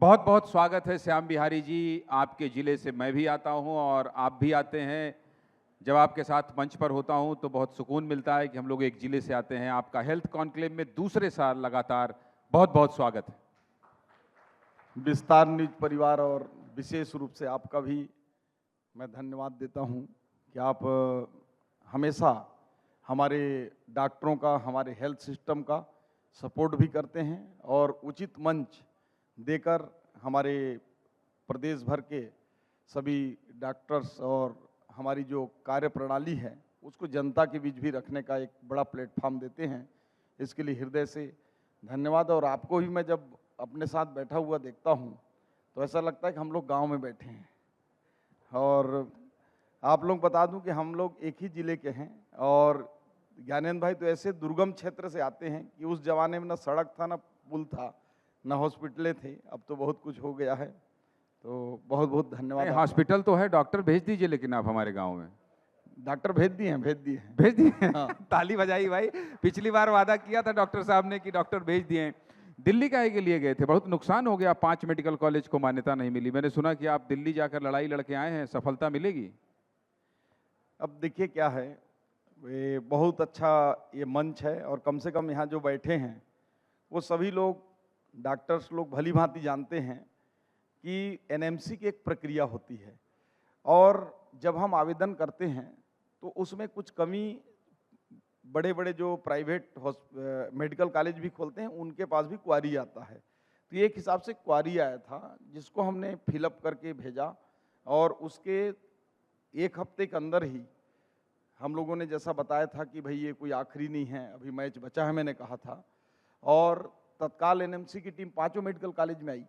बहुत बहुत स्वागत है श्याम बिहारी जी। आपके ज़िले से मैं भी आता हूं और आप भी आते हैं। जब आपके साथ मंच पर होता हूं तो बहुत सुकून मिलता है कि हम लोग एक ज़िले से आते हैं। आपका हेल्थ कॉन्क्लेव में दूसरे साल लगातार बहुत बहुत स्वागत है। विस्तार न्यूज परिवार और विशेष रूप से आपका भी मैं धन्यवाद देता हूं कि आप हमेशा हमारे डॉक्टरों का, हमारे हेल्थ सिस्टम का सपोर्ट भी करते हैं और उचित मंच देकर हमारे प्रदेश भर के सभी डॉक्टर्स और हमारी जो कार्य प्रणाली है उसको जनता के बीच भी रखने का एक बड़ा प्लेटफॉर्म देते हैं। इसके लिए हृदय से धन्यवाद। और आपको भी मैं जब अपने साथ बैठा हुआ देखता हूँ तो ऐसा लगता है कि हम लोग गांव में बैठे हैं। और आप लोग बता दूं कि हम लोग एक ही ज़िले के हैं और ज्ञानेंद्र भाई तो ऐसे दुर्गम क्षेत्र से आते हैं कि उस जमाने में ना सड़क था, ना पुल था, ना हॉस्पिटलें थे। अब तो बहुत कुछ हो गया है, तो बहुत बहुत धन्यवाद। हॉस्पिटल तो है, डॉक्टर भेज दीजिए लेकिन आप हमारे गाँव में। डॉक्टर भेज दिए हैं, भेज दिए हैं, भेज दिए। हाँ। ताली बजाई भाई। पिछली बार वादा किया था डॉक्टर साहब ने कि डॉक्टर भेज दिए। दिल्ली काहे के लिए गए थे? बहुत नुकसान हो गया, 5 मेडिकल कॉलेज को मान्यता नहीं मिली। मैंने सुना कि आप दिल्ली जाकर लड़ाई लड़के आए हैं, सफलता मिलेगी? अब देखिए क्या है, ये बहुत अच्छा ये मंच है और कम से कम यहाँ जो बैठे हैं वो सभी लोग डॉक्टर्स लोग भली भांति जानते हैं कि एनएमसी की एक प्रक्रिया होती है और जब हम आवेदन करते हैं तो उसमें कुछ कमी बड़े बड़े जो प्राइवेट मेडिकल कॉलेज भी खोलते हैं उनके पास भी क्वारी आता है। तो एक हिसाब से क्वारी आया था जिसको हमने फिलअप करके भेजा और उसके एक हफ्ते के अंदर ही हम लोगों ने जैसा बताया था कि भाई ये कोई आखिरी नहीं है, अभी मैच बचा है, मैंने कहा था। और तत्काल एनएमसी की टीम 5 मेडिकल कॉलेज में आई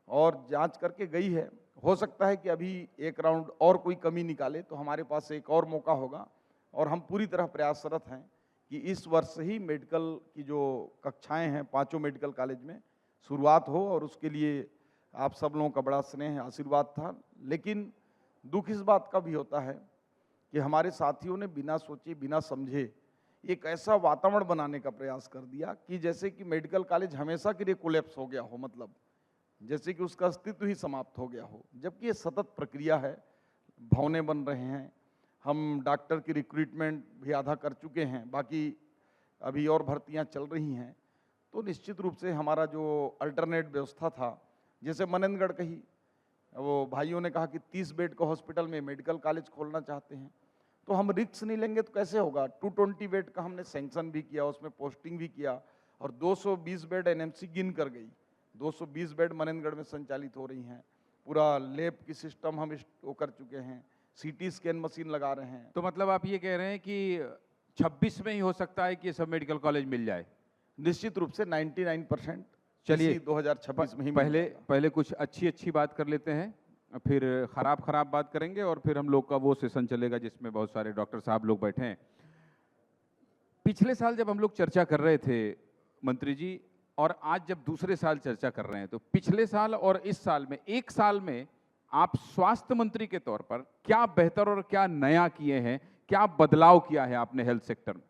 और जांच करके गई है। हो सकता है कि अभी एक राउंड और कोई कमी निकाले तो हमारे पास एक और मौका होगा और हम पूरी तरह प्रयासरत हैं कि इस वर्ष ही मेडिकल की जो कक्षाएं हैं 5 मेडिकल कॉलेज में शुरुआत हो और उसके लिए आप सब लोगों का बड़ा स्नेह आशीर्वाद था। लेकिन दुख इस बात का भी होता है कि हमारे साथियों ने बिना सोचे बिना समझे एक ऐसा वातावरण बनाने का प्रयास कर दिया कि जैसे कि मेडिकल कॉलेज हमेशा के लिए कोलैप्स हो गया हो, मतलब जैसे कि उसका अस्तित्व ही समाप्त हो गया हो, जबकि ये सतत प्रक्रिया है। भवनें बन रहे हैं, हम डॉक्टर की रिक्रूटमेंट भी आधा कर चुके हैं, बाकी अभी और भर्तियां चल रही हैं। तो निश्चित रूप से हमारा जो अल्टरनेट व्यवस्था था, जैसे मनेंद्रगढ़ कही, वो भाइयों ने कहा कि 30 बेड का हॉस्पिटल में मेडिकल कॉलेज खोलना चाहते हैं, तो हम रिस्क नहीं लेंगे तो कैसे होगा। 220 बेड का हमने सैंक्शन भी किया, उसमें पोस्टिंग भी किया और 220 बेड एनएमसी गिन कर गई। 220 बेड मनेंद्रगढ़ में संचालित हो रही हैं। पूरा लैब की सिस्टम हम वो कर चुके हैं, सीटी स्कैन मशीन लगा रहे हैं। तो मतलब आप ये कह रहे हैं कि 26 में ही हो सकता है कि ये सब मेडिकल कॉलेज मिल जाए? निश्चित रूप से 99% चलिए 2026 में ही पहले कुछ अच्छी बात कर लेते हैं, फिर खराब बात करेंगे और फिर हम लोग का वो सेशन चलेगा जिसमें बहुत सारे डॉक्टर साहब लोग बैठे हैं। पिछले साल जब हम लोग चर्चा कर रहे थे मंत्री जी, और आज जब दूसरे साल चर्चा कर रहे हैं, तो पिछले साल और इस साल में, एक साल में आप स्वास्थ्य मंत्री के तौर पर क्या बेहतर और क्या नया किए हैं, क्या बदलाव किया है आपने हेल्थ सेक्टर में?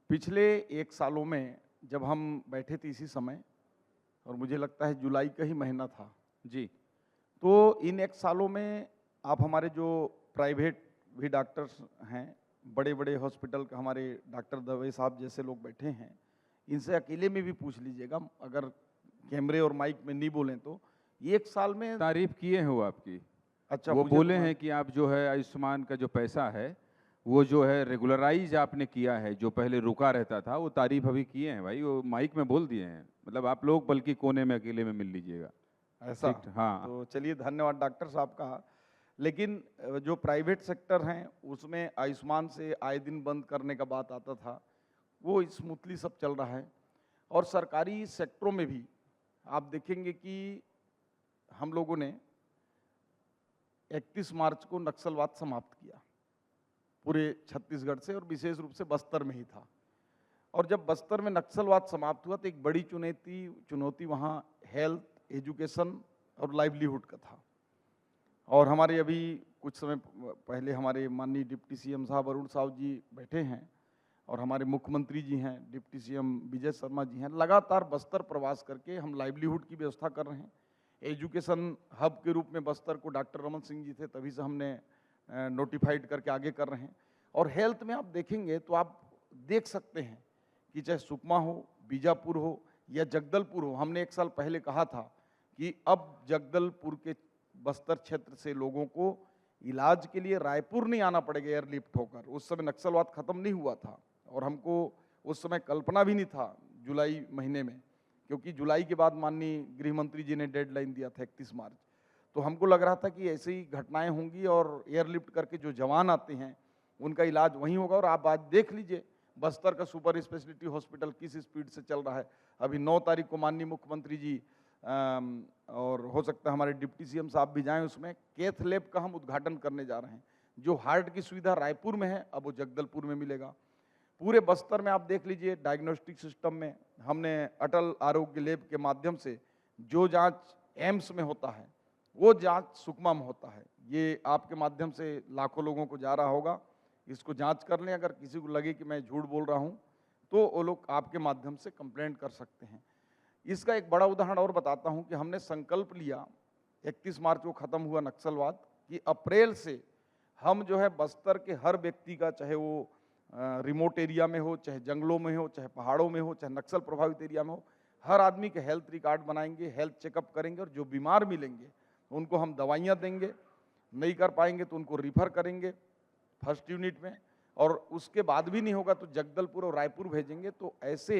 पिछले एक सालों में जब हम बैठे थे इसी समय, और मुझे लगता है जुलाई का ही महीना था जी, तो इन एक सालों में आप हमारे जो प्राइवेट भी डॉक्टर्स हैं, बड़े बड़े हॉस्पिटल का हमारे डॉक्टर दवे साहब जैसे लोग बैठे हैं, इनसे अकेले में भी पूछ लीजिएगा, अगर कैमरे और माइक में नहीं बोलें तो एक साल में तारीफ किए हैं वो आपकी। अच्छा, वो मुझे बोले हैं कि आप जो है आयुष्मान का जो पैसा है वो जो है रेगुलराइज आपने किया है, जो पहले रुका रहता था, वो तारीफ अभी किए हैं भाई, वो माइक में बोल दिए हैं। मतलब आप लोग बल्कि कोने में अकेले में मिल लीजिएगा। ऐसा। ठीक, हाँ। तो चलिए, धन्यवाद डॉक्टर साहब का। लेकिन जो प्राइवेट सेक्टर हैं उसमें आयुष्मान से आए दिन बंद करने का बात आता था, वो स्मूथली सब चल रहा है। और सरकारी सेक्टरों में भी आप देखेंगे कि हम लोगों ने 31 मार्च को नक्सलवाद समाप्त किया पूरे छत्तीसगढ़ से, और विशेष रूप से बस्तर में ही था। और जब बस्तर में नक्सलवाद समाप्त हुआ तो एक बड़ी चुनौती वहाँ हेल्थ, एजुकेशन और लाइवलीहुड का था। और हमारे अभी कुछ समय पहले हमारे माननीय डिप्टी सीएम साहब अरुण साहु जी बैठे हैं और हमारे मुख्यमंत्री जी हैं, डिप्टी सीएम विजय शर्मा जी हैं, लगातार बस्तर प्रवास करके हम लाइवलीहुड की व्यवस्था कर रहे हैं। एजुकेशन हब के रूप में बस्तर को डॉक्टर रमन सिंह जी थे, तभी से हमने नोटिफाइड करके आगे कर रहे हैं। और हेल्थ में आप देखेंगे तो आप देख सकते हैं कि चाहे सुकमा हो, बीजापुर हो या जगदलपुर हो, हमने 1 साल पहले कहा था कि अब जगदलपुर के बस्तर क्षेत्र से लोगों को इलाज के लिए रायपुर नहीं आना पड़ेगा एयरलिफ्ट होकर। उस समय नक्सलवाद खत्म नहीं हुआ था और हमको उस समय कल्पना भी नहीं था जुलाई महीने में, क्योंकि जुलाई के बाद माननीय गृह मंत्री जी ने डेडलाइन दिया था 31 मार्च। तो हमको लग रहा था कि ऐसी ही घटनाएं होंगी और एयरलिफ्ट करके जो जवान आते हैं उनका इलाज वहीं होगा। और आप आज देख लीजिए बस्तर का सुपर स्पेशलिटी हॉस्पिटल किस स्पीड से चल रहा है। अभी 9 तारीख को माननीय मुख्यमंत्री जी और हो सकता है हमारे डिप्टी सीएम साहब भी जाएं, उसमें कैथ लैब का हम उद्घाटन करने जा रहे हैं। जो हार्ट की सुविधा रायपुर में है अब वो जगदलपुर में मिलेगा। पूरे बस्तर में आप देख लीजिए डायग्नोस्टिक सिस्टम में हमने अटल आरोग्य लैब के माध्यम से जो जांच एम्स में होता है वो जांच सुकमा में होता है। ये आपके माध्यम से लाखों लोगों को जा रहा होगा, इसको जांच कर लें। अगर किसी को लगे कि मैं झूठ बोल रहा हूँ तो वो लोग आपके माध्यम से कंप्लेंट कर सकते हैं। इसका एक बड़ा उदाहरण और बताता हूँ कि हमने संकल्प लिया 31 मार्च को ख़त्म हुआ नक्सलवाद कि अप्रैल से हम जो है बस्तर के हर व्यक्ति का, चाहे वो रिमोट एरिया में हो, चाहे जंगलों में हो, चाहे पहाड़ों में हो, चाहे नक्सल प्रभावित एरिया में हो, हर आदमी के हेल्थ रिकॉर्ड बनाएंगे, हेल्थ चेकअप करेंगे और जो बीमार मिलेंगे उनको हम दवाइयाँ देंगे, नहीं कर पाएंगे तो उनको रिफ़र करेंगे फर्स्ट यूनिट में, और उसके बाद भी नहीं होगा तो जगदलपुर और रायपुर भेजेंगे। तो ऐसे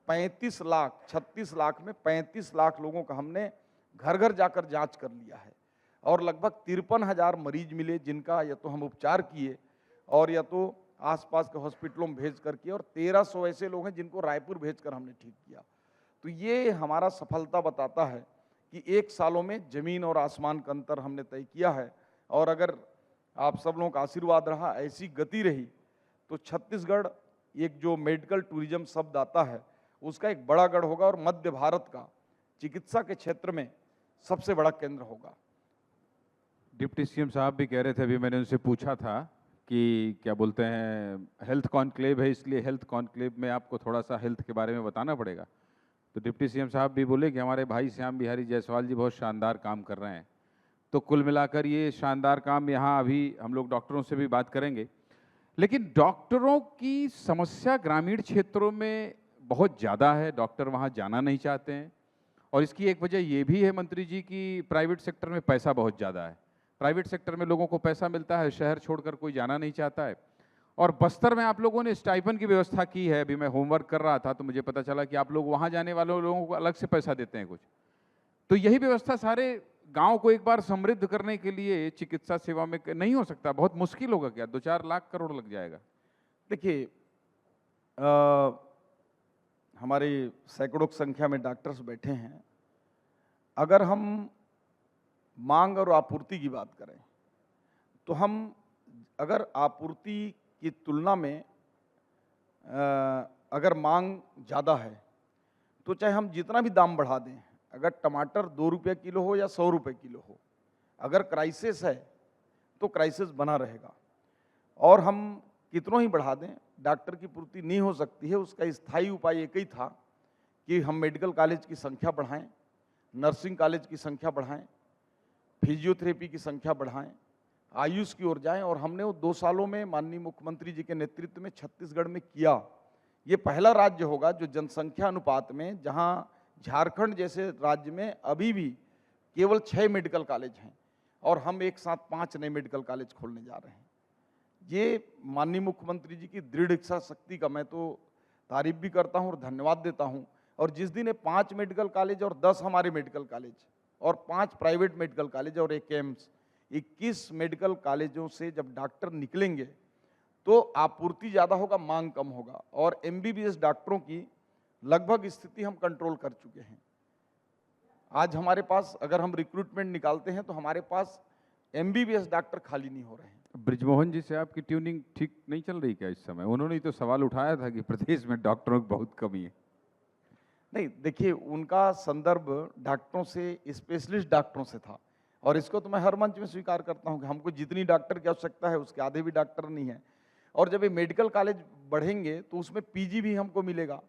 35 लाख 36 लाख में 35 लाख लोगों का हमने घर घर जाकर जांच कर लिया है और लगभग 53,000 मरीज मिले जिनका या तो हम उपचार किए और या तो आसपास के हॉस्पिटलों में भेज कर किए, और 1300 ऐसे लोग हैं जिनको रायपुर भेजकर हमने ठीक किया। तो ये हमारा सफलता बताता है कि 1 सालों में जमीन और आसमान का अंतर हमने तय किया है। और अगर आप सब लोगों का आशीर्वाद रहा, ऐसी गति रही, तो छत्तीसगढ़ एक जो मेडिकल टूरिज्म शब्द आता है उसका एक बड़ा गढ़ होगा और मध्य भारत का चिकित्सा के क्षेत्र में सबसे बड़ा केंद्र होगा। डिप्टी सीएम साहब भी कह रहे थे, अभी मैंने उनसे पूछा था कि क्या बोलते हैं हेल्थ कॉन्क्लेव है, इसलिए हेल्थ कॉन्क्लेव में आपको थोड़ा सा हेल्थ के बारे में बताना पड़ेगा। तो डिप्टी सीएम साहब भी बोले कि हमारे भाई श्याम बिहारी जायसवाल जी बहुत शानदार काम कर रहे हैं। तो कुल मिलाकर ये शानदार काम यहाँ अभी हम लोग डॉक्टरों से भी बात करेंगे, लेकिन डॉक्टरों की समस्या ग्रामीण क्षेत्रों में बहुत ज़्यादा है। डॉक्टर वहाँ जाना नहीं चाहते हैं और इसकी एक वजह ये भी है मंत्री जी कि प्राइवेट सेक्टर में पैसा बहुत ज़्यादा है। प्राइवेट सेक्टर में लोगों को पैसा मिलता है, शहर छोड़कर कोई जाना नहीं चाहता है। और बस्तर में आप लोगों ने स्टाइपेंड की व्यवस्था की है। अभी मैं होमवर्क कर रहा था तो मुझे पता चला कि आप लोग वहाँ जाने वाले लोगों को अलग से पैसा देते हैं कुछ। तो यही व्यवस्था सारे गांव को एक बार समृद्ध करने के लिए चिकित्सा सेवा में नहीं हो सकता? बहुत मुश्किल होगा क्या? 2-4 लाख करोड़ लग जाएगा। देखिए हमारे सैकड़ों की संख्या में डॉक्टर्स बैठे हैं। अगर हम मांग और आपूर्ति की बात करें तो हम अगर आपूर्ति की तुलना में अगर मांग ज़्यादा है तो चाहे हम जितना भी दाम बढ़ा दें, अगर टमाटर 2 रुपये किलो हो या 100 रुपये किलो हो, अगर क्राइसिस है तो क्राइसिस बना रहेगा। और हम कितनों ही बढ़ा दें, डॉक्टर की पूर्ति नहीं हो सकती है। उसका स्थायी उपाय एक ही था कि हम मेडिकल कॉलेज की संख्या बढ़ाएं, नर्सिंग कॉलेज की संख्या बढ़ाएं, फिजियोथेरेपी की संख्या बढ़ाएं, आयुष की ओर जाएं। और हमने वो 2 सालों में माननीय मुख्यमंत्री जी के नेतृत्व में छत्तीसगढ़ में किया। ये पहला राज्य होगा जो जनसंख्या अनुपात में, जहां झारखंड जैसे राज्य में अभी भी केवल 6 मेडिकल कॉलेज हैं और हम एक साथ 5 नए मेडिकल कॉलेज खोलने जा रहे हैं। ये माननीय मुख्यमंत्री जी की दृढ़ इच्छा शक्ति का मैं तो तारीफ भी करता हूं और धन्यवाद देता हूं। और जिस दिन ये 5 मेडिकल कॉलेज और 10 हमारे मेडिकल कॉलेज और 5 प्राइवेट मेडिकल कॉलेज और 1 एम्स, 21 मेडिकल कॉलेजों से जब डॉक्टर निकलेंगे तो आपूर्ति ज़्यादा होगा, मांग कम होगा। और MBBS डॉक्टरों की लगभग स्थिति हम कंट्रोल कर चुके हैं। आज हमारे पास अगर हम रिक्रूटमेंट निकालते हैं तो हमारे पास MBBS डॉक्टर खाली नहीं हो रहे हैं। ब्रिजमोहन जी से आपकी ट्यूनिंग ठीक नहीं चल रही क्या इस समय? उन्होंने ही तो सवाल उठाया था कि प्रदेश में डॉक्टरों की बहुत कमी है। नहीं, देखिए उनका संदर्भ डॉक्टरों से, स्पेशलिस्ट डॉक्टरों से था और इसको तो मैं हर मंच में स्वीकार करता हूं कि हमको जितनी डॉक्टर की आवश्यकता है उसके आधे भी डॉक्टर नहीं है। और जब ये मेडिकल कॉलेज बढ़ेंगे तो उसमें पीजी भी हमको मिलेगा।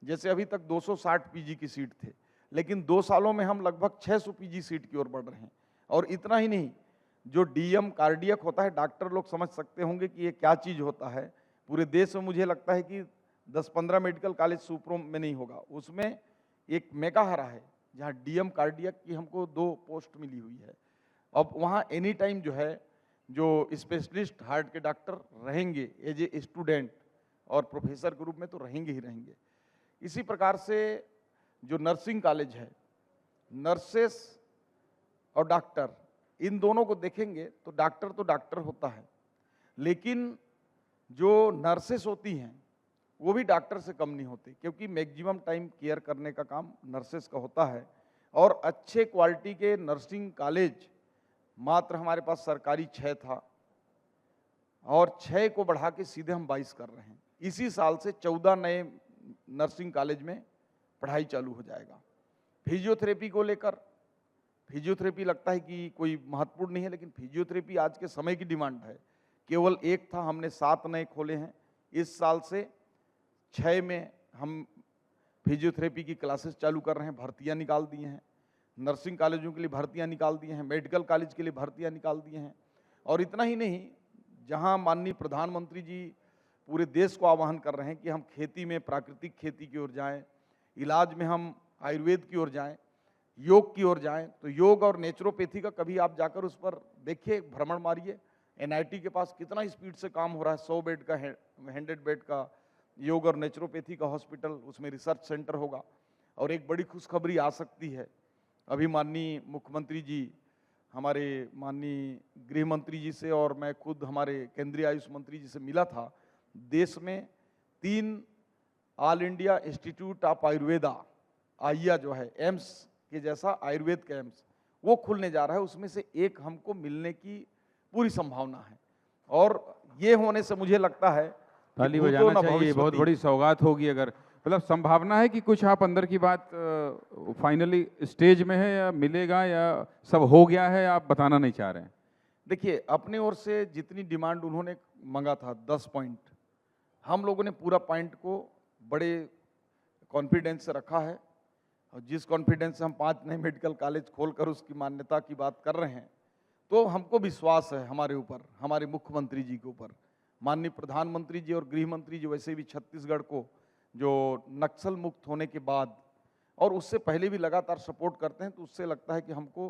जैसे अभी तक 260 पीजी की सीट थे, लेकिन 2 सालों में हम लगभग 600 पीजी सीट की ओर बढ़ रहे हैं। और इतना ही नहीं, जो डीएम कार्डियक होता है, डॉक्टर लोग समझ सकते होंगे कि ये क्या चीज़ होता है। पूरे देश में मुझे लगता है कि 10-15 मेडिकल कॉलेज सुपरों में नहीं होगा, उसमें एक मेगाहरा है जहाँ डीएम कार्डियक की हमको 2 पोस्ट मिली हुई है। अब वहाँ एनी टाइम जो है, जो स्पेशलिस्ट हार्ट के डॉक्टर रहेंगे एज ए स्टूडेंट और प्रोफेसर के रूप में तो रहेंगे ही रहेंगे। इसी प्रकार से जो नर्सिंग कॉलेज है, नर्सेस और डॉक्टर, इन दोनों को देखेंगे तो डॉक्टर होता है, लेकिन जो नर्सेस होती हैं वो भी डॉक्टर से कम नहीं होती, क्योंकि मैक्सिमम टाइम केयर करने का काम नर्सेस का होता है। और अच्छे क्वालिटी के नर्सिंग कॉलेज मात्र हमारे पास सरकारी 6 था, और 6 को बढ़ा के सीधे हम 22 कर रहे हैं। इसी साल से 14 नए नर्सिंग कॉलेज में पढ़ाई चालू हो जाएगा। फिजियोथेरेपी को लेकर, फिजियोथेरेपी लगता है कि कोई महत्वपूर्ण नहीं है, लेकिन फिजियोथेरेपी आज के समय की डिमांड है। केवल 1 था, हमने 7 नए खोले हैं। इस साल से 6 में हम फिजियोथेरेपी की क्लासेस चालू कर रहे हैं, भर्तियां निकाल दिए हैं। नर्सिंग कॉलेजों के लिए भर्तियां निकाल दिए हैं, मेडिकल कॉलेज के लिए भर्तियां निकाल दिए हैं। और इतना ही नहीं, जहां माननीय प्रधानमंत्री जी पूरे देश को आह्वान कर रहे हैं कि हम खेती में प्राकृतिक खेती की ओर जाएं, इलाज में हम आयुर्वेद की ओर जाएं, योग की ओर जाएं, तो योग और नेचुरोपैथी का कभी आप जाकर उस पर देखिए, भ्रमण मारिए। एनआईटी के पास कितना स्पीड से काम हो रहा है। 100 बेड का 100 बेड का योग और नेचुरोपैथी का हॉस्पिटल, उसमें रिसर्च सेंटर होगा। और एक बड़ी खुशखबरी आ सकती है, अभी माननीय मुख्यमंत्री जी, हमारे माननीय गृह मंत्री जी से और मैं खुद हमारे केंद्रीय आयुष मंत्री जी से मिला था। देश में 3 all India institute of Ayurveda, आइया जो है, एम्स के जैसा आयुर्वेद का एम्स, वो खुलने जा रहा है। उसमें से एक हमको मिलने की पूरी संभावना है। और ये होने से मुझे लगता है ताली बजाना चाहिए, बहुत बड़ी सौगात होगी। अगर मतलब संभावना है कि कुछ आप अंदर की बात फाइनली स्टेज में है, या मिलेगा, या सब हो गया है, आप बताना नहीं चाह रहे हैं? देखिए, अपनी ओर से जितनी डिमांड उन्होंने मांगा था 10 पॉइंट, हम लोगों ने पूरा पॉइंट को बड़े कॉन्फिडेंस से रखा है। और जिस कॉन्फिडेंस से हम 5 नए मेडिकल कॉलेज खोलकर उसकी मान्यता की बात कर रहे हैं, तो हमको विश्वास है हमारे ऊपर, हमारे मुख्यमंत्री जी के ऊपर। माननीय प्रधानमंत्री जी और गृह मंत्री जी वैसे भी छत्तीसगढ़ को जो नक्सल मुक्त होने के बाद और उससे पहले भी लगातार सपोर्ट करते हैं, तो उससे लगता है कि हमको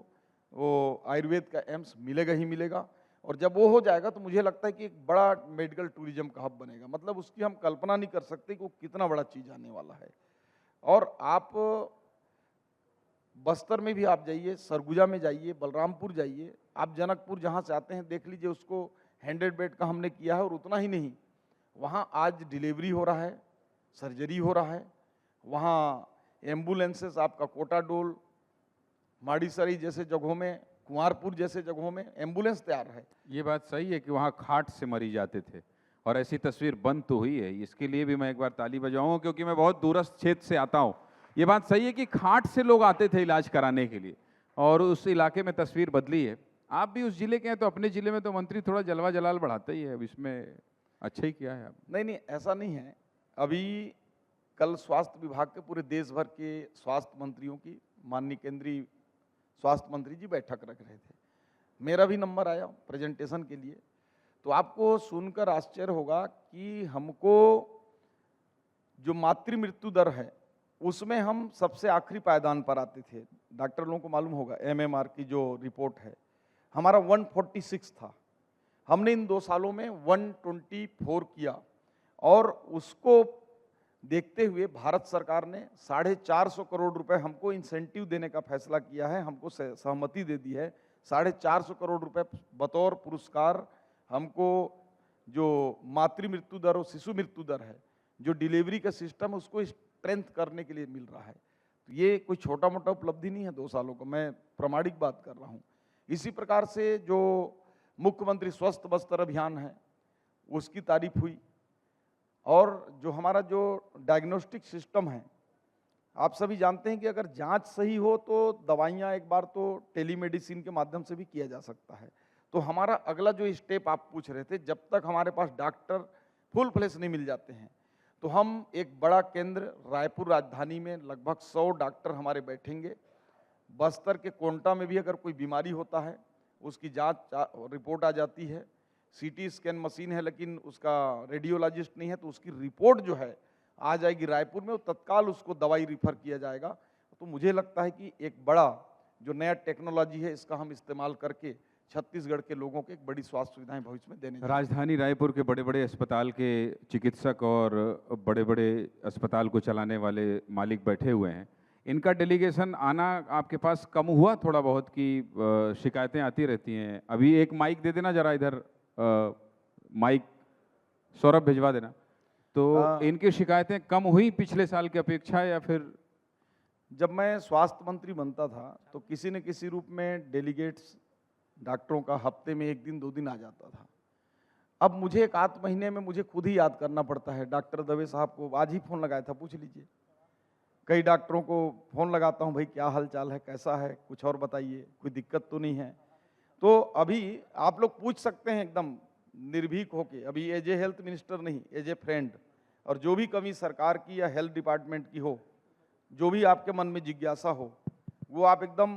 वो आयुर्वेद का एम्स मिलेगा ही मिलेगा। और जब वो हो जाएगा तो मुझे लगता है कि एक बड़ा मेडिकल टूरिज्म का हब बनेगा। मतलब उसकी हम कल्पना नहीं कर सकते कि वो कितना बड़ा चीज़ आने वाला है। और आप बस्तर में भी आप जाइए, सरगुजा में जाइए, बलरामपुर जाइए, आप जनकपुर जहाँ से आते हैं देख लीजिए, उसको 100 बेड का हमने किया है। और उतना ही नहीं, वहाँ आज डिलीवरी हो रहा है, सर्जरी हो रहा है, वहाँ एम्बुलेंसेस आपका कोटाडोल, माड़ीसरी जैसे जगहों में, कुंवारपुर जैसे जगहों में एम्बुलेंस तैयार है। ये बात सही है कि वहाँ खाट से मरीज आते थे, और ऐसी तस्वीर बंद तो हुई है। इसके लिए भी मैं एक बार ताली बजाऊंगा, क्योंकि मैं बहुत दूरस्थ क्षेत्र से आता हूँ। ये बात सही है कि खाट से लोग आते थे इलाज कराने के लिए, और उस इलाके में तस्वीर बदली है। आप भी उस जिले के हैं, तो अपने जिले में तो मंत्री थोड़ा जलवा जलाल बढ़ाते ही है। अब इसमें अच्छा ही किया है आप। नहीं, ऐसा नहीं है। अभी कल स्वास्थ्य विभाग के पूरे देश भर के स्वास्थ्य मंत्रियों की माननीय केंद्रीय स्वास्थ्य मंत्री जी बैठक रख रहे थे। मेरा भी नंबर आया प्रेजेंटेशन के लिए। तो आपको सुनकर आश्चर्य होगा कि हमको जो मातृ मृत्यु दर है उसमें हम सबसे आखिरी पायदान पर आते थे। डॉक्टर लोगों को मालूम होगा, एमएमआर की जो रिपोर्ट है, हमारा 146 था। हमने इन 2 सालों में 124 किया। और उसको देखते हुए भारत सरकार ने 450 करोड़ रुपए हमको इंसेंटिव देने का फैसला किया है, हमको सहमति दे दी है। 450 करोड़ रुपए बतौर पुरस्कार हमको जो मातृ मृत्यु दर और शिशु मृत्यु दर है, जो डिलीवरी का सिस्टम है, उसको स्ट्रेंथ करने के लिए मिल रहा है। तो ये कोई छोटा मोटा उपलब्धि नहीं है 2 सालों का, मैं प्रामाणिक बात कर रहा हूँ। इसी प्रकार से जो मुख्यमंत्री स्वस्थ बस्तर अभियान है उसकी तारीफ हुई। और जो हमारा जो डायग्नोस्टिक सिस्टम है, आप सभी जानते हैं कि अगर जांच सही हो तो दवाइयां एक बार तो टेलीमेडिसिन के माध्यम से भी किया जा सकता है। तो हमारा अगला जो स्टेप आप पूछ रहे थे, जब तक हमारे पास डॉक्टर फुल फ्लैश नहीं मिल जाते हैं। तो हम एक बड़ा केंद्र रायपुर राजधानी में लगभग 100 डॉक्टर हमारे बैठेंगे। बस्तर के कोंटा में भी अगर कोई बीमारी होता है, उसकी जांच रिपोर्ट आ जाती है, सीटी स्कैन मशीन है लेकिन उसका रेडियोलॉजिस्ट नहीं है, तो उसकी रिपोर्ट जो है आ जाएगी रायपुर में और तत्काल उसको दवाई रिफर किया जाएगा। तो मुझे लगता है कि एक बड़ा जो नया टेक्नोलॉजी है इसका हम इस्तेमाल करके छत्तीसगढ़ के लोगों को एक बड़ी स्वास्थ्य सुविधाएं भविष्य में देने जा रहे हैं। राजधानी रायपुर के बड़े बड़े अस्पताल के चिकित्सक और बड़े बड़े अस्पताल को चलाने वाले मालिक बैठे हुए हैं, इनका डेलीगेशन आना आपके पास कम हुआ थोड़ा बहुत कि शिकायतें आती रहती हैं? अभी एक माइक दे देना जरा इधर, माइक सौरभ भिजवा देना। तो इनकी शिकायतें कम हुई पिछले साल की अपेक्षा या फिर? जब मैं स्वास्थ्य मंत्री बनता था तो किसी न किसी रूप में डेलीगेट्स डॉक्टरों का हफ्ते में 1 दिन 2 दिन आ जाता था। अब मुझे एक आध महीने में मुझे खुद ही याद करना पड़ता है। डॉक्टर दवे साहब को आज ही फ़ोन लगाया था, पूछ लीजिए। कई डॉक्टरों को फ़ोन लगाता हूँ, भाई क्या हाल चाल है, कैसा है, कुछ और बताइए, कोई दिक्कत तो नहीं है। तो अभी आप लोग पूछ सकते हैं एकदम निर्भीक होके, अभी एज ए हेल्थ मिनिस्टर नहीं, एज ए फ्रेंड, और जो भी कमी सरकार की या हेल्थ डिपार्टमेंट की हो, जो भी आपके मन में जिज्ञासा हो, वो आप एकदम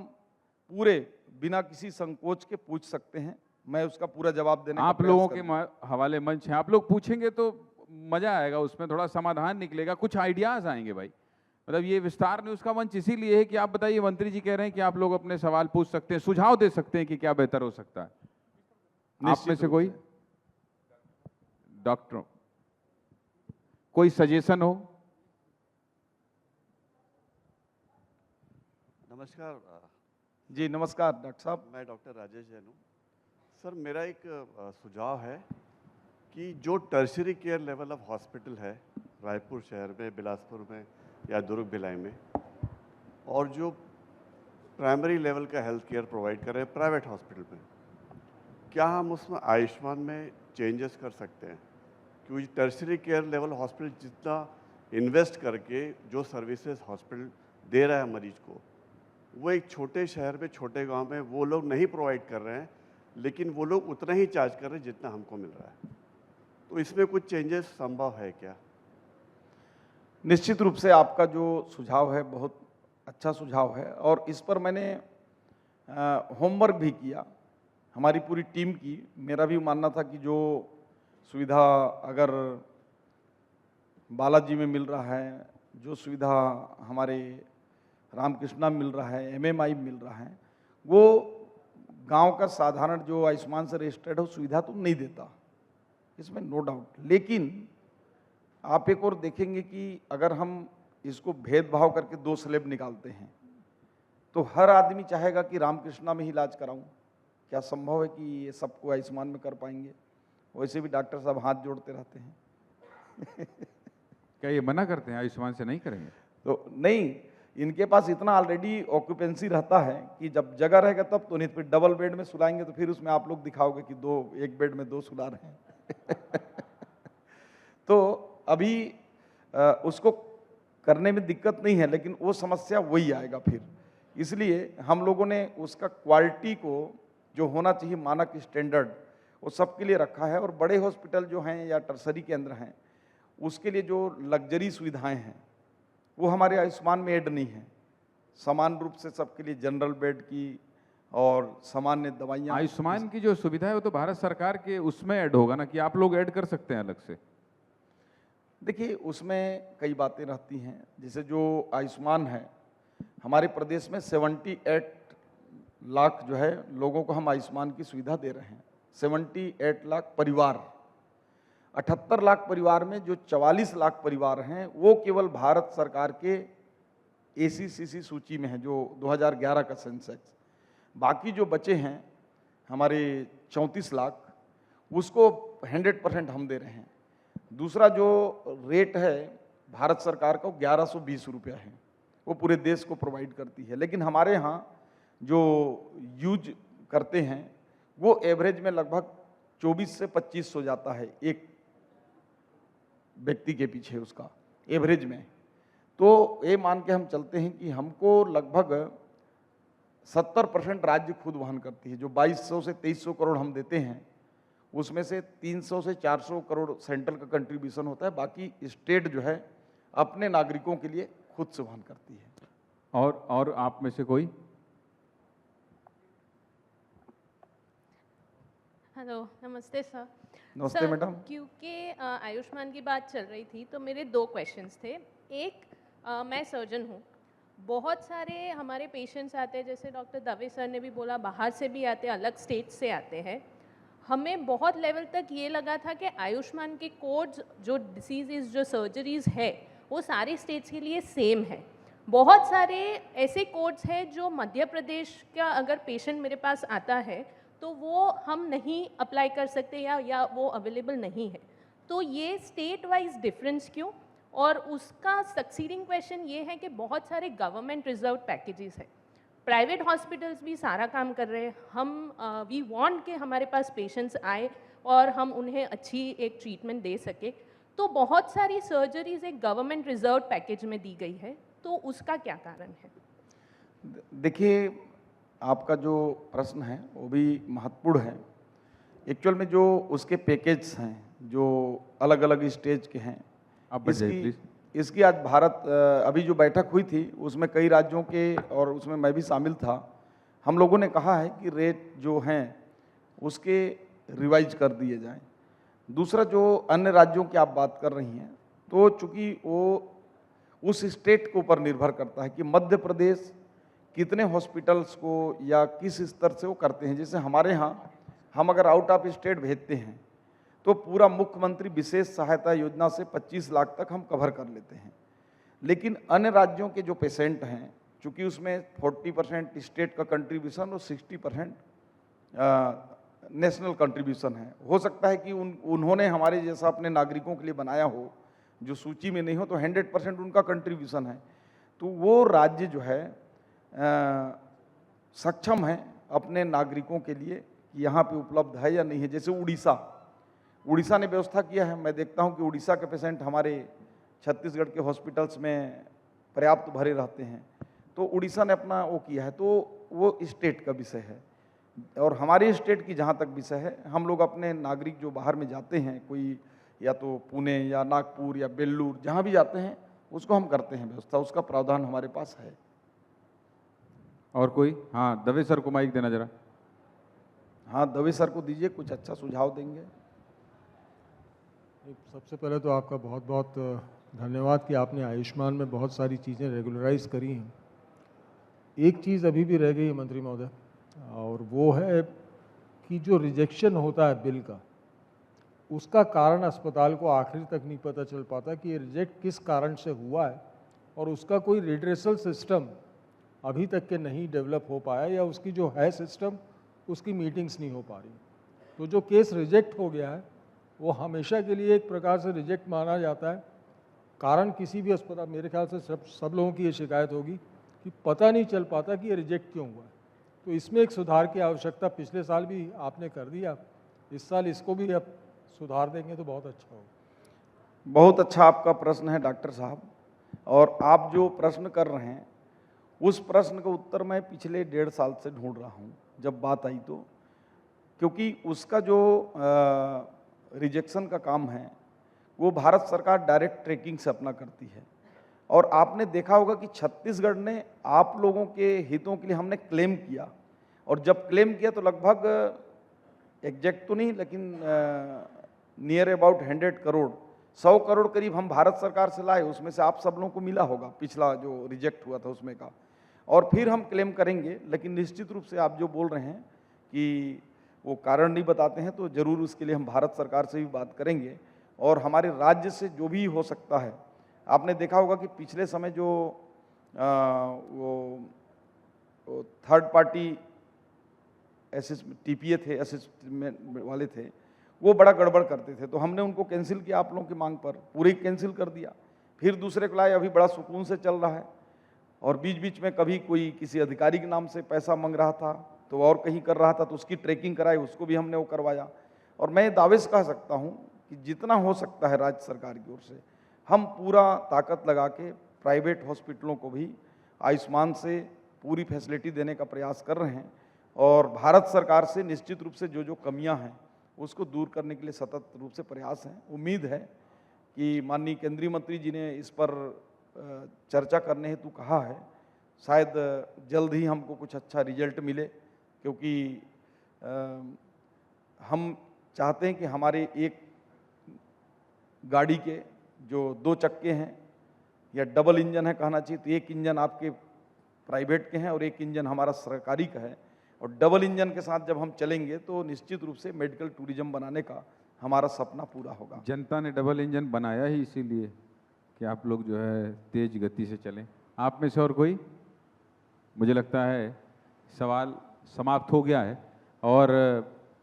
पूरे बिना किसी संकोच के पूछ सकते हैं। मैं उसका पूरा जवाब देने का आप प्रयास लोगों करूंगा। के हवाले मंच है, आप लोग पूछेंगे तो मजा आएगा, उसमें थोड़ा समाधान निकलेगा, कुछ आइडियाज आएंगे भाई। मतलब ये विस्तार न्यूज़ का मंच इसीलिए है कि आप बताइए, मंत्री जी कह रहे हैं कि आप लोग अपने सवाल पूछ सकते हैं, सुझाव दे सकते हैं कि क्या बेहतर हो सकता है। आप में से कोई डॉक्टर कोई सजेशन हो? नमस्कार। जी नमस्कार डॉक्टर साहब। मैं डॉक्टर राजेश जैन हूँ। सर मेरा एक सुझाव है कि जो tertiary care level of hospital है रायपुर शहर में, बिलासपुर में या दुर्ग भिलाई में, और जो प्राइमरी लेवल का हेल्थ केयर प्रोवाइड कर रहे हैं प्राइवेट हॉस्पिटल में, क्या हम उसमें आयुष्मान में चेंजेस कर सकते हैं? क्योंकि टर्शरी केयर लेवल हॉस्पिटल जितना इन्वेस्ट करके जो सर्विसेज हॉस्पिटल दे रहा है मरीज को, वो एक छोटे शहर में, छोटे गांव में वो लोग नहीं प्रोवाइड कर रहे हैं, लेकिन वो लोग उतना ही चार्ज कर रहे हैं जितना हमको मिल रहा है। तो इसमें कुछ चेंजेस संभव है क्या? निश्चित रूप से आपका जो सुझाव है बहुत अच्छा सुझाव है, और इस पर मैंने होमवर्क भी किया हमारी पूरी टीम की। मेरा भी मानना था कि जो सुविधा अगर बालाजी में मिल रहा है, जो सुविधा हमारे रामकृष्णा मिल रहा है, एमएमआई मिल रहा है, वो गांव का साधारण जो आयुष्मान से रजिस्टर्ड हो सुविधा तो नहीं देता, इसमें नो डाउट। लेकिन आप एक और देखेंगे कि अगर हम इसको भेदभाव करके 2 स्लैब निकालते हैं तो हर आदमी चाहेगा कि रामकृष्णा में ही इलाज कराऊं। क्या संभव है कि ये सबको आयुष्मान में कर पाएंगे? वैसे भी डॉक्टर साहब हाथ जोड़ते रहते हैं। क्या ये मना करते हैं आयुष्मान से नहीं करेंगे? तो नहीं, इनके पास इतना ऑलरेडी ऑक्यूपेंसी रहता है कि जब जगह रहेगा तब तो, नहीं फिर डबल बेड में सुलाएंगे तो फिर उसमें आप लोग दिखाओगे कि एक बेड में 2 सुला रहे हैं। तो अभी उसको करने में दिक्कत नहीं है, लेकिन वो समस्या वही आएगा फिर। इसलिए हम लोगों ने उसका क्वालिटी को जो होना चाहिए मानक स्टैंडर्ड, वो सबके लिए रखा है। और बड़े हॉस्पिटल जो हैं या टर्सरी केंद्र हैं, उसके लिए जो लग्जरी सुविधाएं हैं वो हमारे आयुष्मान में ऐड नहीं है। समान रूप से सबके लिए जनरल बेड की और सामान्य दवाइयाँ। आयुष्मान की जो सुविधा है वो तो भारत सरकार के उसमें ऐड होगा ना, कि आप लोग ऐड कर सकते हैं अलग से? देखिए उसमें कई बातें रहती हैं। जैसे जो आयुष्मान है, हमारे प्रदेश में 78 लाख जो है लोगों को हम आयुष्मान की सुविधा दे रहे हैं। 78 लाख परिवार, 78 लाख परिवार में जो 44 लाख परिवार हैं वो केवल भारत सरकार के ACCC सूची में है, जो 2011 का सेंसेक्स। बाकी जो बचे हैं हमारे 34 लाख, उसको 100% हम दे रहे हैं। दूसरा जो रेट है भारत सरकार का, वो 1120 रुपया है, वो पूरे देश को प्रोवाइड करती है। लेकिन हमारे यहाँ जो यूज करते हैं वो एवरेज में लगभग 24 से 25 हो जाता है एक व्यक्ति के पीछे उसका एवरेज में। तो ये मान के हम चलते हैं कि हमको लगभग 70% राज्य खुद वहन करती है। जो 2200 से 2300 करोड़ हम देते हैं, उसमें से 300 से 400 करोड़ सेंट्रल का कंट्रीब्यूशन होता है, बाकी स्टेट जो है अपने नागरिकों के लिए खुद से वहन करती है। और आप में से कोई? हेलो, नमस्ते सर। नमस्ते सर, मैडम। क्योंकि आयुष्मान की बात चल रही थी तो मेरे 2 क्वेश्चंस थे। एक, मैं सर्जन हूँ, बहुत सारे हमारे पेशेंट्स आते हैं, जैसे डॉक्टर दवे सर ने भी बोला, बाहर से भी आते हैं, अलग स्टेट से आते हैं। हमें बहुत लेवल तक ये लगा था कि आयुष्मान के कोड्स, जो डिसीज़, जो सर्जरीज है, वो सारे स्टेट्स के लिए सेम है। बहुत सारे ऐसे कोड्स हैं जो मध्य प्रदेश का अगर पेशेंट मेरे पास आता है तो वो हम नहीं अप्लाई कर सकते या वो अवेलेबल नहीं है। तो ये स्टेट वाइज डिफरेंस क्यों? और उसका सक्सीडिंग क्वेश्चन ये है कि बहुत सारे गवर्नमेंट रिजर्व पैकेजेस है, प्राइवेट हॉस्पिटल्स भी सारा काम कर रहे हैं। हम वी वांट कि हमारे पास पेशेंट्स आए और हम उन्हें अच्छी एक ट्रीटमेंट दे सके। तो बहुत सारी सर्जरीज एक गवर्नमेंट रिजर्व पैकेज में दी गई है, तो उसका क्या कारण है? देखिए, आपका जो प्रश्न है वो भी महत्वपूर्ण है। एक्चुअल में जो उसके पैकेज हैं जो अलग अलग स्टेज के हैं, आप बच जाइए प्लीज। इसकी आज भारत अभी जो बैठक हुई थी उसमें कई राज्यों के और उसमें मैं भी शामिल था। हम लोगों ने कहा है कि रेट जो हैं उसके रिवाइज कर दिए जाएं। दूसरा, जो अन्य राज्यों की आप बात कर रही हैं, तो चूंकि वो उस स्टेट के ऊपर निर्भर करता है कि मध्य प्रदेश कितने हॉस्पिटल्स को या किस स्तर से वो करते हैं। जैसे हमारे यहाँ हम अगर आउट ऑफ स्टेट भेजते हैं तो पूरा मुख्यमंत्री विशेष सहायता योजना से 25 लाख तक हम कवर कर लेते हैं। लेकिन अन्य राज्यों के जो पेशेंट हैं, चूँकि उसमें 40% स्टेट का कंट्रीब्यूशन और 60% नेशनल कंट्रीब्यूशन है। हो सकता है कि उन्होंने हमारे जैसा अपने नागरिकों के लिए बनाया हो, जो सूची में नहीं हो, तो 100% उनका कंट्रीब्यूशन है। तो वो राज्य जो है सक्षम है अपने नागरिकों के लिए कि यहाँ पे उपलब्ध है या नहीं है। जैसे उड़ीसा ने व्यवस्था किया है। मैं देखता हूँ कि उड़ीसा के पेशेंट हमारे छत्तीसगढ़ के हॉस्पिटल्स में पर्याप्त भरे रहते हैं। तो उड़ीसा ने अपना वो किया है, तो वो स्टेट का विषय है। और हमारे स्टेट की जहाँ तक विषय है, हम लोग अपने नागरिक जो बाहर में जाते हैं, कोई या तो पुणे या नागपुर या बेल्लूर, जहाँ भी जाते हैं उसको हम करते हैं व्यवस्था, उसका प्रावधान हमारे पास है। और कोई? हाँ, दवे सर को माइक देना जरा। हाँ, दवे सर को दीजिए, कुछ अच्छा सुझाव देंगे। सबसे पहले तो आपका बहुत बहुत धन्यवाद कि आपने आयुष्मान में बहुत सारी चीज़ें रेगुलराइज करी हैं। एक चीज़ अभी भी रह गई है मंत्री महोदय, और वो है कि जो रिजेक्शन होता है बिल का, उसका कारण अस्पताल को आखिर तक नहीं पता चल पाता कि ये रिजेक्ट किस कारण से हुआ है, और उसका कोई रिड्रेसल सिस्टम अभी तक के नहीं डेवलप हो पाया, या उसकी जो है सिस्टम उसकी मीटिंग्स नहीं हो पा रही। तो जो केस रिजेक्ट हो गया है वो हमेशा के लिए एक प्रकार से रिजेक्ट माना जाता है। कारण किसी भी अस्पताल, मेरे ख्याल से सब लोगों की ये शिकायत होगी कि पता नहीं चल पाता कि ये रिजेक्ट क्यों हुआ है। तो इसमें एक सुधार की आवश्यकता पिछले साल भी आपने कर दिया, इस साल इसको भी अब सुधार देंगे तो बहुत अच्छा होगा। बहुत अच्छा आपका प्रश्न है डॉक्टर साहब, और आप जो प्रश्न कर रहे हैं उस प्रश्न का उत्तर मैं पिछले 1.5 साल से ढूंढ रहा हूँ जब बात आई तो। क्योंकि उसका जो रिजेक्शन का काम है वो भारत सरकार डायरेक्ट ट्रैकिंग से अपना करती है। और आपने देखा होगा कि छत्तीसगढ़ ने आप लोगों के हितों के लिए हमने क्लेम किया, और जब क्लेम किया तो लगभग एग्जैक्ट तो नहीं लेकिन नियर अबाउट 100 करोड़ करीब हम भारत सरकार से लाए। उसमें से आप सब लोगों को मिला होगा पिछला जो रिजेक्ट हुआ था उसमें का, और फिर हम क्लेम करेंगे। लेकिन निश्चित रूप से आप जो बोल रहे हैं कि वो कारण नहीं बताते हैं, तो ज़रूर उसके लिए हम भारत सरकार से भी बात करेंगे, और हमारे राज्य से जो भी हो सकता है। आपने देखा होगा कि पिछले समय जो वो थर्ड पार्टी टीपीए थे, असिस्टेंट वाले थे, वो बड़ा गड़बड़ करते थे, तो हमने उनको कैंसिल किया आप लोगों की मांग पर, पूरे कैंसिल कर दिया। फिर दूसरे को लाए, अभी बड़ा सुकून से चल रहा है। और बीच बीच में कभी कोई किसी अधिकारी के नाम से पैसा मांग रहा था तो और कहीं कर रहा था, तो उसकी ट्रैकिंग कराई, उसको भी हमने वो करवाया। और मैं दावे से कह सकता हूँ कि जितना हो सकता है राज्य सरकार की ओर से हम पूरा ताकत लगा के प्राइवेट हॉस्पिटलों को भी आयुष्मान से पूरी फैसिलिटी देने का प्रयास कर रहे हैं। और भारत सरकार से निश्चित रूप से जो जो कमियां हैं उसको दूर करने के लिए सतत रूप से प्रयास हैं। उम्मीद है कि माननीय केंद्रीय मंत्री जी ने इस पर चर्चा करने हेतु कहा है, शायद जल्द ही हमको कुछ अच्छा रिजल्ट मिले, क्योंकि हम चाहते हैं कि हमारे एक गाड़ी के जो 2 चक्के हैं या डबल इंजन है कहना चाहिए, तो एक इंजन आपके प्राइवेट के हैं और एक इंजन हमारा सरकारी का है, और डबल इंजन के साथ जब हम चलेंगे तो निश्चित रूप से मेडिकल टूरिज्म बनाने का हमारा सपना पूरा होगा। जनता ने डबल इंजन बनाया ही इसीलिए कि आप लोग जो है तेज गति से चलें। आप में से और कोई? मुझे लगता है सवाल समाप्त हो गया है, और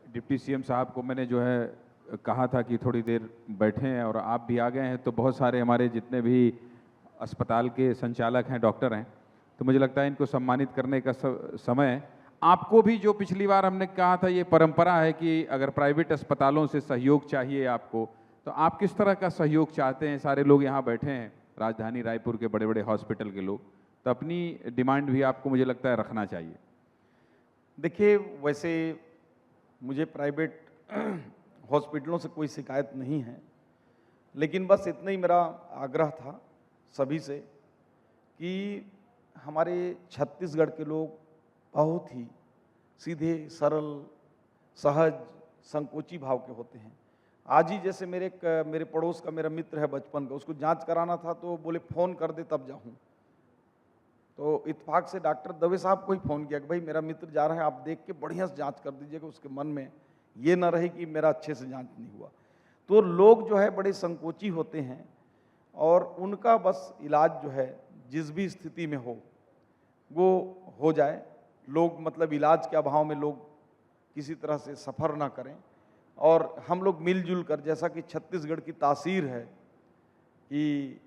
डिप्टी सीएम साहब को मैंने जो है कहा था कि थोड़ी देर बैठे हैं, और आप भी आ गए हैं, तो बहुत सारे हमारे जितने भी अस्पताल के संचालक हैं, डॉक्टर हैं, तो मुझे लगता है इनको सम्मानित करने का समय है। आपको भी जो पिछली बार हमने कहा था, ये परंपरा है कि अगर प्राइवेट अस्पतालों से सहयोग चाहिए आपको, तो आप किस तरह का सहयोग चाहते हैं? सारे लोग यहाँ बैठे हैं, राजधानी रायपुर के बड़े बड़े हॉस्पिटल के लोग, तो अपनी डिमांड भी आपको मुझे लगता है रखना चाहिए। देखिए, वैसे मुझे प्राइवेट हॉस्पिटलों से कोई शिकायत नहीं है, लेकिन बस इतना ही मेरा आग्रह था सभी से कि हमारे छत्तीसगढ़ के लोग बहुत ही सीधे, सरल, सहज, संकोची भाव के होते हैं। आज ही जैसे मेरे पड़ोस का मेरा मित्र है बचपन का, उसको जांच कराना था तो बोले फ़ोन कर दे तब जाऊं, तो इत्तेफाक से डॉक्टर दवे साहब को ही फ़ोन किया कि भाई मेरा मित्र जा रहा है, आप देख के बढ़िया से जांच कर दीजिएगा, उसके मन में ये ना रहे कि मेरा अच्छे से जांच नहीं हुआ। तो लोग जो है बड़े संकोची होते हैं, और उनका बस इलाज जो है जिस भी स्थिति में हो वो हो जाए। लोग मतलब इलाज के अभाव में लोग किसी तरह से सफ़र ना करें, और हम लोग मिलजुल कर, जैसा कि छत्तीसगढ़ की तासीर है कि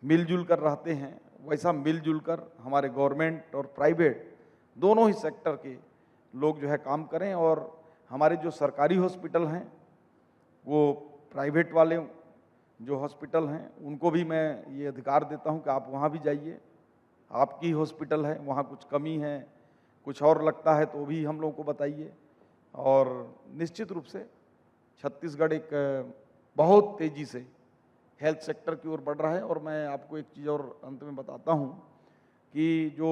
मिलजुल कर रहते हैं, वैसा मिलजुल कर हमारे गवर्नमेंट और प्राइवेट दोनों ही सेक्टर के लोग जो है काम करें। और हमारे जो सरकारी हॉस्पिटल हैं, वो प्राइवेट वाले जो हॉस्पिटल हैं, उनको भी मैं ये अधिकार देता हूं कि आप वहां भी जाइए, आपकी हॉस्पिटल है, वहां कुछ कमी है, कुछ और लगता है तो भी हम लोगों को बताइए। और निश्चित रूप से छत्तीसगढ़ एक बहुत तेज़ी से हेल्थ सेक्टर की ओर बढ़ रहा है। और मैं आपको एक चीज़ और अंत में बताता हूं कि जो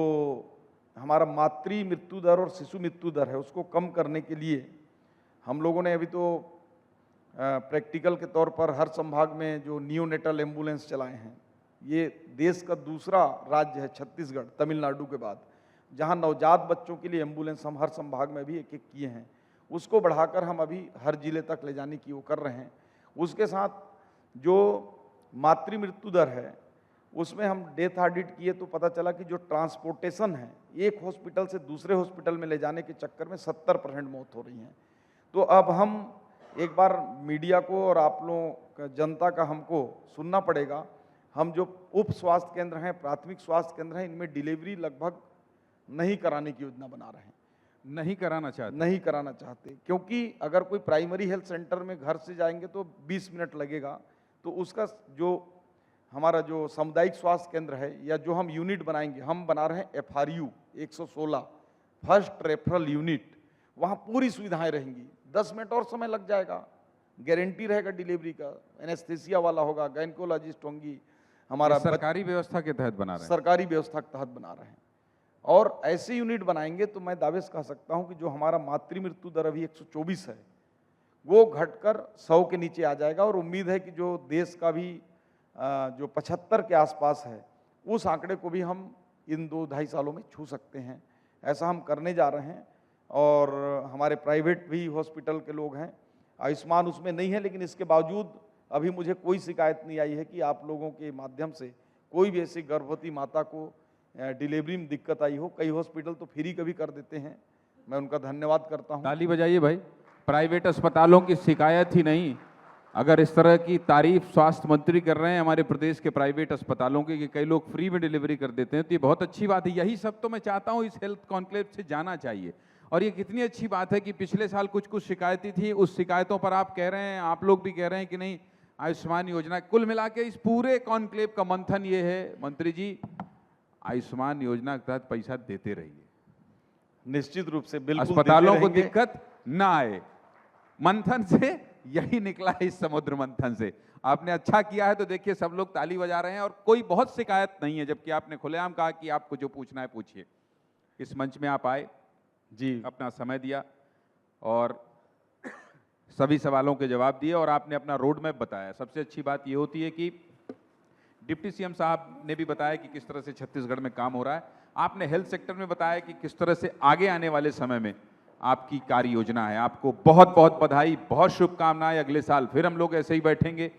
हमारा मातृ मृत्यु दर और शिशु मृत्यु दर है, उसको कम करने के लिए हम लोगों ने अभी तो प्रैक्टिकल के तौर पर हर संभाग में जो नियोनेटल एम्बुलेंस चलाए हैं। ये देश का दूसरा राज्य है छत्तीसगढ़, तमिलनाडु के बाद, जहां नवजात बच्चों के लिए एम्बुलेंस हम हर संभाग में भी एक एक किए हैं। उसको बढ़ाकर हम अभी हर जिले तक ले जाने की वो कर रहे हैं। उसके साथ जो मातृ मृत्यु दर है, उसमें हम डेथ ऑडिट किए तो पता चला कि जो ट्रांसपोर्टेशन है, एक हॉस्पिटल से दूसरे हॉस्पिटल में ले जाने के चक्कर में 70% मौत हो रही हैं। तो अब हम एक बार मीडिया को और आप लोगों का, जनता का हमको सुनना पड़ेगा। हम जो उप स्वास्थ्य केंद्र हैं, प्राथमिक स्वास्थ्य केंद्र हैं, इनमें डिलीवरी लगभग नहीं कराने की योजना बना रहे हैं। नहीं कराना चाहते, क्योंकि अगर कोई प्राइमरी हेल्थ सेंटर में घर से जाएंगे तो 20 मिनट लगेगा, तो उसका जो हमारा जो सामुदायिक स्वास्थ्य केंद्र है या जो हम यूनिट बनाएंगे, हम बना रहे हैं FRU 116 फर्स्ट रेफरल यूनिट, वहाँ पूरी सुविधाएं रहेंगी। 10 मिनट और समय लग जाएगा, गारंटी रहेगा डिलीवरी का, एनेस्थेसिया वाला होगा, गायनेकोलॉजिस्ट होंगी, हमारा सरकारी व्यवस्था के तहत बना रहे हैं। सरकारी व्यवस्था के तहत बना रहे हैं। और ऐसे यूनिट बनाएंगे तो मैं दावे से कह सकता हूं कि जो हमारा मातृ मृत्यु दर अभी 124 है, वो घटकर 100 के नीचे आ जाएगा। और उम्मीद है कि जो देश का भी जो 75 के आसपास है, उस आंकड़े को भी हम इन 2-2.5 सालों में छू सकते हैं। ऐसा हम करने जा रहे हैं। और हमारे प्राइवेट भी हॉस्पिटल के लोग हैं, आयुष्मान उसमें नहीं है, लेकिन इसके बावजूद अभी मुझे कोई शिकायत नहीं आई है कि आप लोगों के माध्यम से कोई भी ऐसी गर्भवती माता को डिलीवरी में दिक्कत आई हो। कई हॉस्पिटल तो फ्री का भी कर देते हैं, मैं उनका धन्यवाद करता हूं। ताली बजाइए भाई। प्राइवेट अस्पतालों की शिकायत ही नहीं, अगर इस तरह की तारीफ स्वास्थ्य मंत्री कर रहे हैं हमारे प्रदेश के प्राइवेट अस्पतालों की कि कई लोग फ्री में डिलीवरी कर देते हैं, तो ये बहुत अच्छी बात है। यही सब तो मैं चाहता हूँ इस हेल्थ कॉन्क्लेव से जाना चाहिए। और ये कितनी अच्छी बात है कि पिछले साल कुछ शिकायतें थी, उस शिकायतों पर आप कह रहे हैं, आप लोग भी कह रहे हैं कि नहीं आयुष्मान योजना, कुल मिला के इस पूरे कॉन्क्लेव का मंथन ये है मंत्री जी, आयुष्मान योजना के तहत पैसा देते रहिए, निश्चित रूप से, बिल्कुल अस्पतालों देते को रहेंगे। दिक्कत ना आए। मंथन से यही निकला है, इस समुद्र मंथन से। आपने अच्छा किया है तो देखिए सब लोग ताली बजा रहे हैं और कोई बहुत शिकायत नहीं है, जबकि आपने खुलेआम कहा कि आपको जो पूछना है पूछिए। इस मंच में आप आए, जी अपना समय दिया और सभी सवालों के जवाब दिए और आपने अपना रोड मैप बताया। सबसे अच्छी बात ये होती है कि डिप्टी सीएम साहब ने भी बताया कि किस तरह से छत्तीसगढ़ में काम हो रहा है, आपने हेल्थ सेक्टर में बताया कि किस तरह से आगे आने वाले समय में आपकी कार्य योजना है। आपको बहुत बहुत बधाई, बहुत शुभकामनाएं। अगले साल फिर हम लोग ऐसे ही बैठेंगे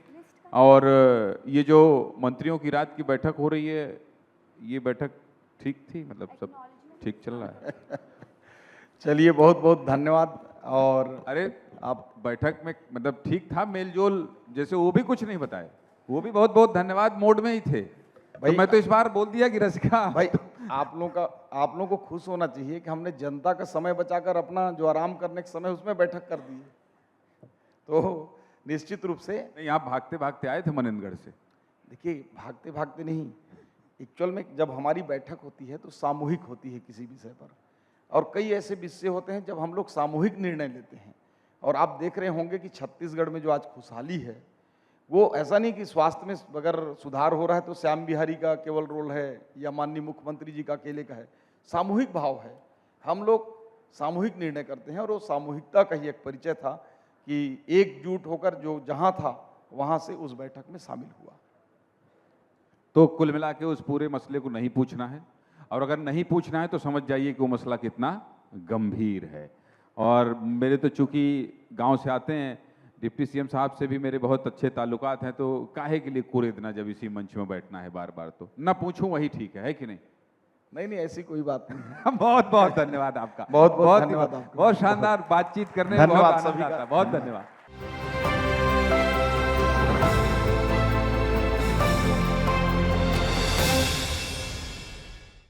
और ये जो मंत्रियों की रात की बैठक हो रही है, ये बैठक ठीक थी, मतलब सब ठीक चल रहा है? चलिए, बहुत बहुत धन्यवाद। और अरे आप बैठक में मतलब ठीक था मेलजोल, जैसे वो भी कुछ नहीं बताए, वो भी बहुत बहुत धन्यवाद मोड में ही थे। तो मैं तो इस बार बोल दिया कि रसिका भाई आप लोगों को खुश होना चाहिए कि हमने जनता का समय बचाकर अपना जो आराम करने का समय उसमें बैठक कर दी है। तो निश्चित रूप से नहीं, आप भागते भागते आए थे मनेंद्रगढ़ से। देखिए, भागते भागते नहीं, एक्चुअल में जब हमारी बैठक होती है तो सामूहिक होती है किसी विषय पर, और कई ऐसे विषय होते हैं जब हम लोग सामूहिक निर्णय लेते हैं। और आप देख रहे होंगे कि छत्तीसगढ़ में जो आज खुशहाली है, वो ऐसा नहीं कि स्वास्थ्य में अगर सुधार हो रहा है तो श्याम बिहारी का केवल रोल है या माननीय मुख्यमंत्री जी का अकेले का है। सामूहिक भाव है, हम लोग सामूहिक निर्णय करते हैं और वो सामूहिकता का ही एक परिचय था कि एकजुट होकर जो जहां था वहां से उस बैठक में शामिल हुआ। तो कुल मिला के उस पूरे मसले को नहीं पूछना है, और अगर नहीं पूछना है तो समझ जाइए कि वो मसला कितना गंभीर है। और मेरे तो चूंकि गांव से आते हैं, डिप्टी सीएम साहब से भी मेरे बहुत अच्छे ताल्लुकात हैं, तो काहे के लिए कुरेदना जब इसी मंच में बैठना है बार बार, तो ना पूछूं वही ठीक है कि नहीं? नहीं, ऐसी कोई बात नहीं है। बहुत बहुत धन्यवाद आपका, बहुत बहुत धन्यवाद आपका। बहुत शानदार बातचीत करने में बहुत धन्यवाद आनंद सभी का। आता है। बहुत धन्यवाद।